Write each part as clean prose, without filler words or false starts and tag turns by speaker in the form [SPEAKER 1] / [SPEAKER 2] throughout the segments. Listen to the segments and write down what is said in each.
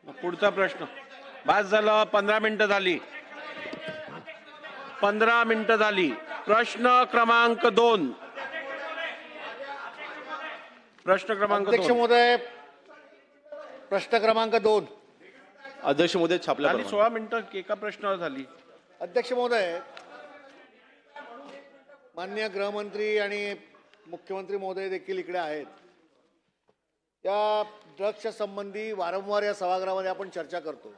[SPEAKER 1] पुढचा प्रश्न बस झालं. 15 मिनिटं झाली. 15 मिनिटं झाली. प्रश्न क्रमांक 2. प्रश्न क्रमांक 2.
[SPEAKER 2] अध्यक्ष महोदय, प्रश्न क्रमांक 2.
[SPEAKER 3] अध्यक्ष महोदय छापल्या
[SPEAKER 1] झाली 16 मिनिटं एका प्रश्नावर झाली.
[SPEAKER 2] अध्यक्ष महोदय, माननीय गृहमंत्री आणि मुख्यमंत्री महोदय देखील इकडे आहेत. या ड्रग्सच्या संबंधी वारंवार या सभागृहामध्ये आपण चर्चा करतो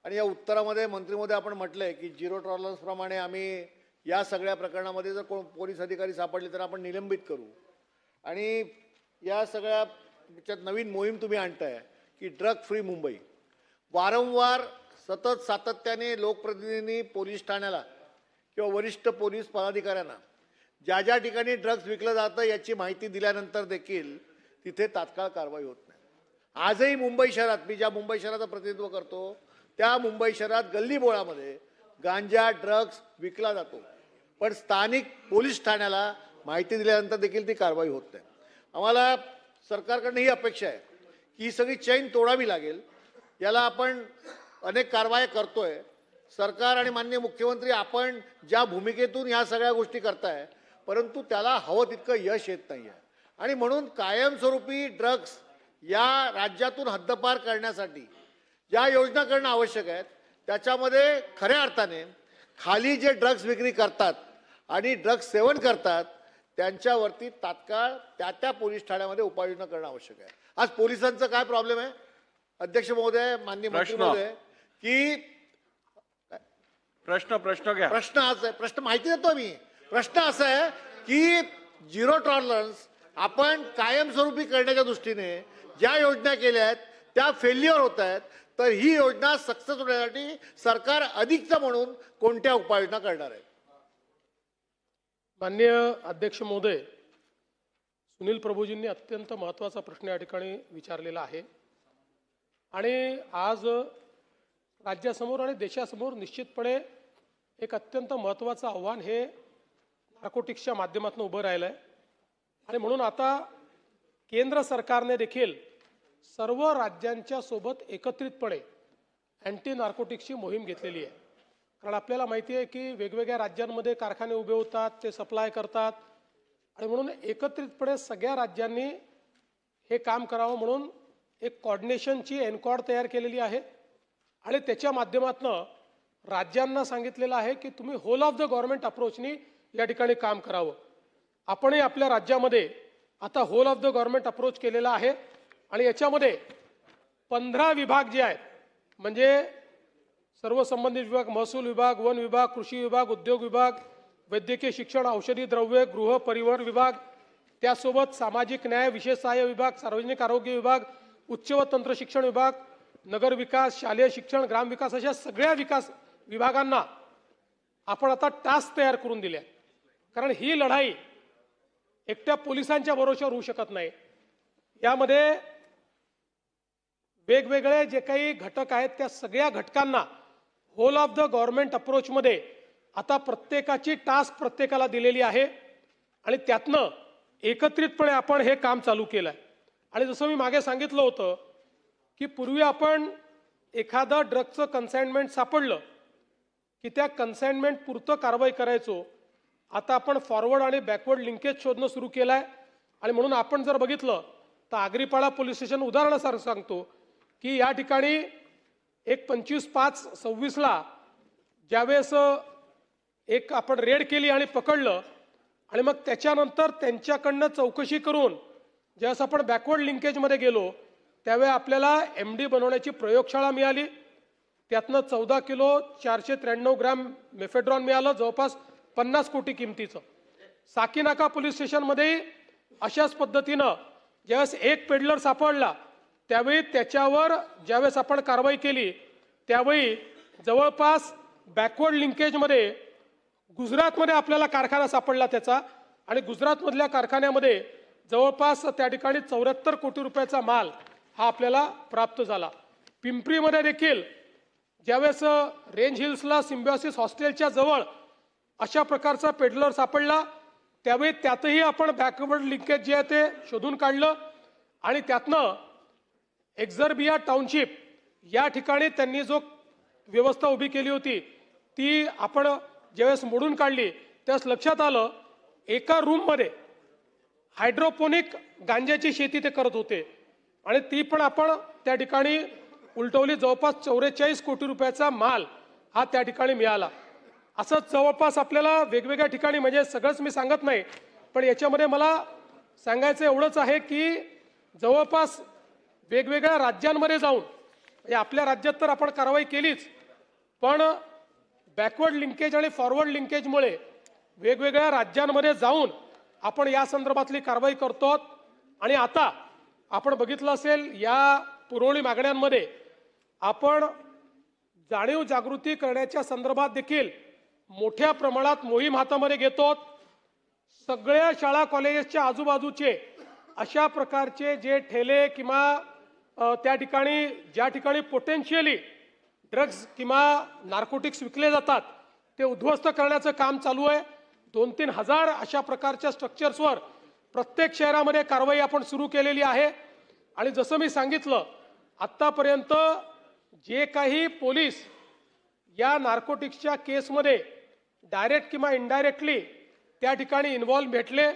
[SPEAKER 2] आणि या उत्तरामध्ये मंत्री महोदय आपण म्हटलंय की झिरो टॉलरन्स प्रमाणे आम्ही या सगळ्या प्रकरणामध्ये जर कोण पोलीस अधिकारी सापडले तर आपण निलंबित करू. आणि या सगळ्या नवीन मोहीम तुम्ही आणताय की ड्रग फ्री मुंबई. वारंवार सतत सातत्याने लोकप्रतिनिधींनी पोलीस ठाण्याला किंवा वरिष्ठ पोलीस पदाधिकाऱ्यांना ज्या ज्या ठिकाणी ड्रग्ज विकलं जातं याची माहिती दिल्यानंतर देखील तिथे तात्काळ कारवाई होत नाही. आजही मुंबई शहरात, मी ज्या मुंबई शहराचं प्रतिनिधित्व करतो त्या मुंबई शहरात गल्लीबोळामध्ये गांजा ड्रग्ज विकला जातो, पण स्थानिक पोलीस ठाण्याला माहिती दिल्यानंतर देखील ती कारवाई होत नाही. आम्हाला सरकारकडनं ही अपेक्षा आहे की ही सगळी चैन तोडावी लागेल. याला आपण अनेक कारवाया करतोय. सरकार आणि माननीय मुख्यमंत्री आपण ज्या भूमिकेतून ह्या सगळ्या गोष्टी करताय, परंतु त्याला हवं तितकं यश येत नाही आहे. आणि म्हणून कायमस्वरूपी ड्रग्स या राज्यातून हद्दपार करण्यासाठी ज्या योजना करणं आवश्यक आहेत त्याच्यामध्ये खऱ्या अर्थाने खाली जे ड्रग्स विक्री करतात आणि ड्रग्स सेवन करतात त्यांच्यावरती तात्काळ त्या पोलीस ठाण्यामध्ये उपाययोजना करणं आवश्यक आहे. आज पोलिसांचा काय प्रॉब्लेम आहे अध्यक्ष महोदय, माननीय मंत्री महोदय, की
[SPEAKER 1] प्रश्न घ्या.
[SPEAKER 2] प्रश्न असा आहे, प्रश्न माहिती देतो मी. प्रश्न असा आहे की झिरो टॉलरन्स आपण कायमस्वरूपी करण्याच्या दृष्टीने ज्या योजना केल्या आहेत त्या फेल्युअर होत आहेत, तर ही योजना सक्सेस होण्यासाठी सरकार अधिकचं म्हणून कोणत्या उपाययोजना करणार आहे?
[SPEAKER 4] माननीय अध्यक्ष महोदय, सुनील प्रभूजींनी अत्यंत महत्त्वाचा प्रश्न या ठिकाणी विचारलेला आहे आणि आज राज्यासमोर आणि देशासमोर निश्चितपणे एक अत्यंत महत्त्वाचं आव्हान हे नार्कोटिक्सच्या माध्यमातून उभं राहिलं आहे. आणि म्हणून आता केंद्र सरकारने देखील सर्व राज्यांच्या सोबत एकत्रितपणे अँटी नार्कोटिक्सची मोहीम घेतलेली आहे. कारण आपल्याला माहिती आहे की वेगवेगळ्या राज्यांमध्ये कारखाने उभे होतात, ते सप्लाय करतात आणि म्हणून एकत्रितपणे सगळ्या राज्यांनी हे काम करावं म्हणून एक कॉर्डिनेशनची एनकॉर्ड तयार केलेली आहे आणि त्याच्या माध्यमातून राज्यांना सांगितलेलं आहे की तुम्ही होल ऑफ द गव्हर्नमेंट अप्रोचनी या ठिकाणी काम करावं. आपणही आपल्या राज्यामध्ये आता whole of the government approach केलेला आहे आणि याच्यामध्ये 15 विभाग जे आहेत म्हणजे सर्व संबंधित विभाग, महसूल विभाग, वन विभाग, कृषी विभाग, उद्योग विभाग, वैद्यकीय शिक्षण, औषधी द्रव्य, गृह परिवहन विभाग, त्यासोबत सामाजिक न्याय, विशेष सहाय्य विभाग, सार्वजनिक आरोग्य विभाग, उच्च व तंत्र शिक्षण विभाग, नगर विकास, शालेय शिक्षण, ग्राम विकास अशा सगळ्या विकास विभागांना आपण आता टास्क तयार करून दिल्या. कारण ही लढाई एकट्या पोलिसांच्या भरोश्यावर होऊ शकत नाही. यामध्ये वेगवेगळे जे काही घटक आहेत त्या सगळ्या घटकांना होल ऑफ द गव्हर्नमेंट अप्रोचमध्ये आता प्रत्येकाची टास्क प्रत्येकाला दिलेली आहे आणि त्यातनं एकत्रितपणे आपण हे काम चालू केलं आहे. आणि जसं मी मागे सांगितलं होतं की पूर्वी आपण एखादं ड्रगचं कन्साइनमेंट सापडलं की त्या कन्साइनमेंट पुरतं कारवाई करायचो. आता आपण फॉरवर्ड आणि बॅकवर्ड लिंकेज शोधणं सुरू केलं आहे आणि म्हणून आपण जर बघितलं तर आगरीपाडा पोलीस स्टेशन उदाहरणासारखं सांगतो की या ठिकाणी एक 25/5/26ला ज्यावेळेस एक आपण रेड केली आणि पकडलं आणि मग त्याच्यानंतर त्यांच्याकडनं चौकशी करून ज्यावेळेस आपण बॅकवर्ड लिंकेजमध्ये गेलो त्यावेळी आपल्याला MD बनवण्याची प्रयोगशाळा मिळाली. त्यातनं 14 किलो 493 ग्रॅम मेफेड्रॉन मिळालं, जवळपास 50 कोटी किमतीचं. साकीनाका पोलीस स्टेशनमध्ये अशाच पद्धतीनं ज्यावेळेस एक पेडलर सापडला त्यावेळी त्याच्यावर ज्यावेळेस आपण कारवाई केली त्यावेळी जवळपास बॅकवर्ड लिंकेजमध्ये गुजरातमध्ये आपल्याला कारखाना सापडला त्याचा आणि गुजरातमधल्या कारखान्यामध्ये जवळपास त्या ठिकाणी 74 कोटी रुपयाचा माल हा आपल्याला प्राप्त झाला. पिंपरीमध्ये देखील ज्यावेळेस रेंज हिल्सला सिम्बॉसिस हॉस्टेलच्या जवळ अशा प्रकारचा पेडलर सापडला त्यावेळी त्यातही आपण बॅकवर्ड लिंकेज जे आहे ते शोधून काढलं आणि त्यातनं एक्झर्बिया टाउनशिप या ठिकाणी त्यांनी जो व्यवस्था उभी केली होती ती आपण ज्यावेळेस मोडून काढली त्यावेळेस लक्षात आलं एका रूममध्ये हायड्रोपोनिक गांजाची शेती ते करत होते आणि ती पण आपण त्या ठिकाणी उलटवली. जवळपास 44 कोटी रुपयाचा माल हा त्या ठिकाणी मिळाला. असं जवळपास आपल्याला वेगवेगळ्या ठिकाणी, म्हणजे सगळंच मी सांगत नाही, पण याच्यामध्ये मला सांगायचं एवढंच आहे की जवळपास वेगवेगळ्या राज्यांमध्ये जाऊन, म्हणजे आपल्या राज्यात तर आपण कारवाई केलीच, पण बॅकवर्ड लिंकेज आणि फॉरवर्ड लिंकेजमुळे वेगवेगळ्या राज्यांमध्ये जाऊन आपण या संदर्भातली कारवाई करतो. आणि आता आपण बघितलं असेल या पुरवणी मागण्यांमध्ये आपण जाणीव जागृती करण्याच्या संदर्भात देखील मोठ्या प्रमाणात मोहीम हातामध्ये घेतो. सगळ्या शाळा कॉलेजेसच्या आजूबाजूचे अशा प्रकारचे जे ठेले किंवा त्या ठिकाणी ज्या ठिकाणी पोटेन्शियली ड्रग्ज किंवा नार्कोटिक्स विकले जातात ते उद्ध्वस्त करण्याचं काम चालू आहे. 2-3 हजार अशा प्रकारच्या स्ट्रक्चर्सवर प्रत्येक शहरामध्ये कारवाई आपण सुरू केलेली आहे. आणि जसं मी सांगितलं आत्तापर्यंत जे काही पोलीस या नार्कोटिक्सच्या केसमध्ये डायरेक्ट किंवा इनडायरेक्टली त्या ठिकाणी इन्व्हॉल्व भेटले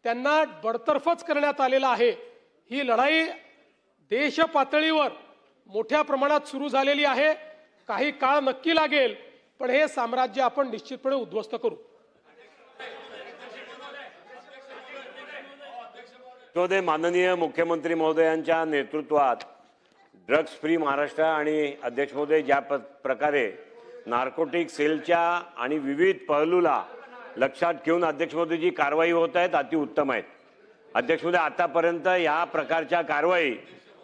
[SPEAKER 4] त्यांना बडतर्फच करण्यात आलेला आहे. ही लढाई देश पातळीवर मोठ्या प्रमाणात सुरू झालेली आहे. काही काळ नक्की लागेल, पण हे साम्राज्य आपण निश्चितपणे उद्ध्वस्त करू.
[SPEAKER 5] माननीय मुख्यमंत्री महोदयांच्या नेतृत्वात ड्रग्ज फ्री महाराष्ट्र आणि अध्यक्ष महोदय ज्या प्रकारे नार्कोटिक सेलच्या आणि विविध पहलूला लक्षात घेऊन अध्यक्ष महोदय जी कारवाई होत आहेत अतिउत्तम आहेत. अध्यक्ष महोदय आतापर्यंत या प्रकारच्या कारवाई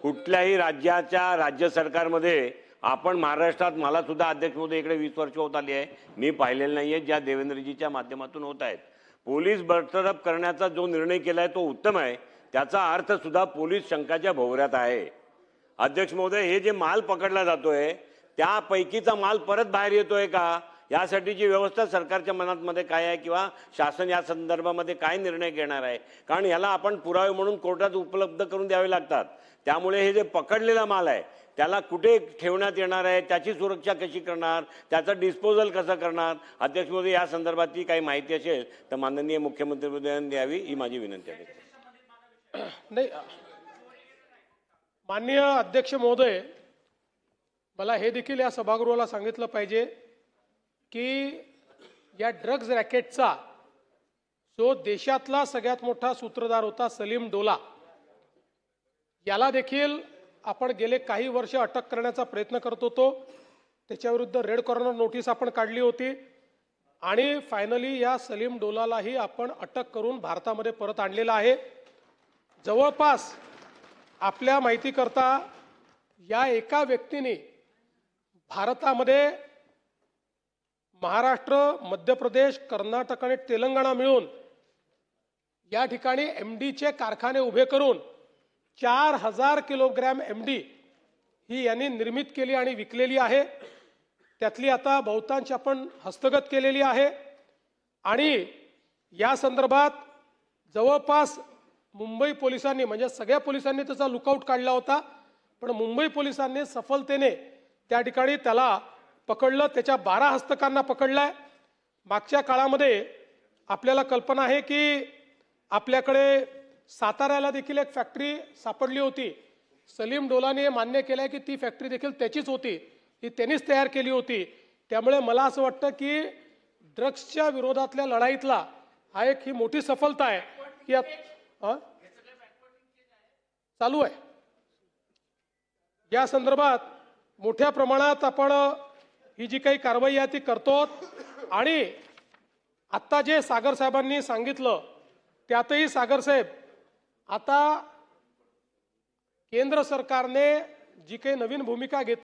[SPEAKER 5] कुठल्याही राज्याच्या राज्य सरकारमध्ये आपण महाराष्ट्रात, मला सुद्धा अध्यक्ष महोदय इकडे 20 वर्ष होत आली आहे, मी पाहिलेलं नाही आहे ज्या देवेंद्रजीच्या माध्यमातून होत आहेत. पोलीस बडतर्फ करण्याचा जो निर्णय केला आहे तो उत्तम आहे. त्याचा अर्थ सुद्धा पोलीस शंकाच्या भोवऱ्यात आहे. अध्यक्ष महोदय हे जे माल पकडला जातोय त्यापैकीचा माल परत बाहेर येतोय का यासाठीची व्यवस्था सरकारच्या मनातमध्ये काय आहे किंवा शासन या संदर्भामध्ये काय निर्णय घेणार आहे? कारण याला आपण पुरावे म्हणून कोर्टात उपलब्ध करून द्यावे लागतात. त्यामुळे हे जे पकडलेला माल आहे त्याला कुठे ठेवण्यात येणार आहे, त्याची सुरक्षा कशी करणार, त्याचं डिस्पोजल कसं करणार, अध्यक्ष महोदय या संदर्भातली काही माहिती असेल तर माननीय मुख्यमंत्री महोदयांनी द्यावी ही माझी विनंती आहे.
[SPEAKER 4] नाही, माननीय अध्यक्ष महोदय, मला हे देखील या सभागृहाला सांगितलं पाहिजे की या ड्रग्ज रॅकेटचा जो देशातला सगळ्यात मोठा सूत्रधार होता सलीम डोला, याला देखील आपण गेले काही वर्ष अटक करण्याचा प्रयत्न करत होतो. त्याच्याविरुद्ध रेड कॉर्नर नोटीस आपण काढली होती आणि फायनली या सलीम डोलालाही आपण अटक करून भारतामध्ये परत आणलेला आहे. जवळपास आपल्या माहितीकरता या एका व्यक्तीने भारतामध्ये महाराष्ट्र, मध्य प्रदेश, कर्नाटक आणि तेलंगणा मिळून या ठिकाणी MDचे कारखाने उभे करून 4000 किलोग्रॅम MD ही यांनी निर्मित केली आणि विकलेली आहे. त्यातली आता बहुतांश आपण हस्तगत केलेली आहे. आणि या संदर्भात जवळपास मुंबई पोलिसांनी, म्हणजे सगळ्या पोलिसांनी त्याचा लुकआउट काढला होता, पण मुंबई पोलिसांनी सफलतेने त्या ठिकाणी त्याला पकडलं. त्याच्या 12 हस्तकांना पकडलाय. मागच्या काळामध्ये आपल्याला कल्पना आहे की आपल्याकडे साताऱ्याला देखील एक फॅक्टरी सापडली होती. सलीम डोलाने मान्य केलंय की ती फॅक्टरी देखील त्याचीच होती, ती त्यांनीच तयार केली होती. त्यामुळे मला असं वाटतं की ड्रग्सच्या विरोधातल्या लढाईतला हा एक ही मोठी सफलता आहे की चालू आहे. या संदर्भात मोठ्या प्रमाणात आपण ही जी काही कारवाई आहे ती करतो. आणि आत्ता जे सागर साहेबांनी सांगितलं त्यातही सागर साहेब, आता केंद्र सरकारने जी काही नवीन भूमिका घेतली